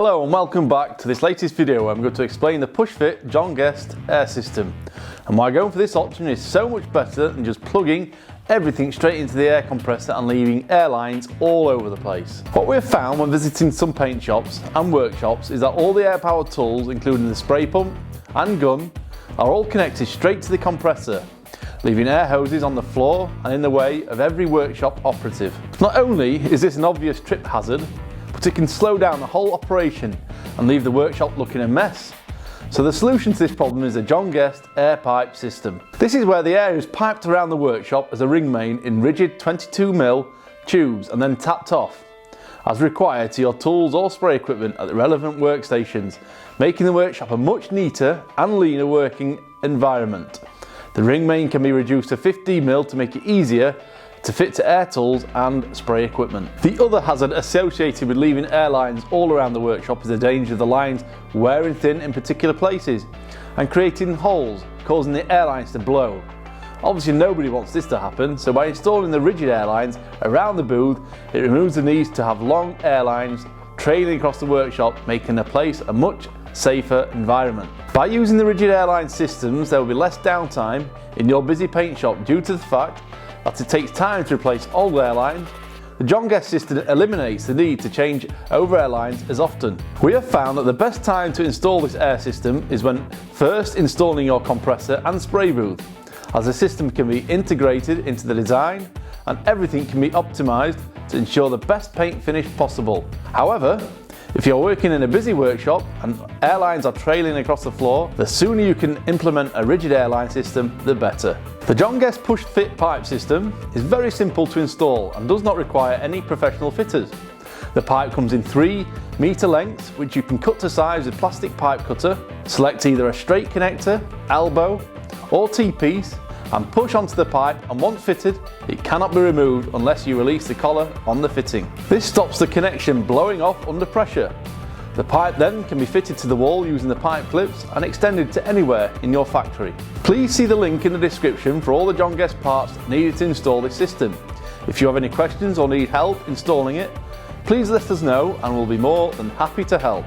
Hello and welcome back to this latest video where I'm going to explain the push-fit John Guest air system and why going for this option is so much better than just plugging everything straight into the air compressor and leaving air lines all over the place. What we have found when visiting some paint shops and workshops is that all the air powered tools, including the spray pump and gun, are all connected straight to the compressor, leaving air hoses on the floor and in the way of every workshop operative. Not only is this an obvious trip hazard, but it can slow down the whole operation and leave the workshop looking a mess. So the solution to this problem is the John Guest air pipe system. This is where the air is piped around the workshop as a ring main in rigid 22mm tubes and then tapped off, as required, to your tools or spray equipment at the relevant workstations, making the workshop a much neater and leaner working environment. The ring main can be reduced to 15mm to make it easier to fit to air tools and spray equipment. The other hazard associated with leaving air lines all around the workshop is the danger of the lines wearing thin in particular places and creating holes, causing the air lines to blow. Obviously nobody wants this to happen, so by installing the rigid air lines around the booth, it removes the need to have long air lines trailing across the workshop, making the place a much safer environment. By using the rigid airline systems, there will be less downtime in your busy paint shop due to the fact that it takes time to replace old airlines. The John Guest system eliminates the need to change over airlines as often. We have found that the best time to install this air system is when first installing your compressor and spray booth, as the system can be integrated into the design and everything can be optimised to ensure the best paint finish possible. However, if you're working in a busy workshop and airlines are trailing across the floor, the sooner you can implement a rigid airline system, the better. The John Guest push fit pipe system is very simple to install and does not require any professional fitters. The pipe comes in 3-metre lengths, which you can cut to size with plastic pipe cutter. Select either a straight connector, elbow or T-piece and push onto the pipe, and once fitted, it cannot be removed unless you release the collar on the fitting. This stops the connection blowing off under pressure. The pipe then can be fitted to the wall using the pipe clips and extended to anywhere in your factory. Please see the link in the description for all the John Guest parts needed to install this system. If you have any questions or need help installing it, please let us know and we'll be more than happy to help.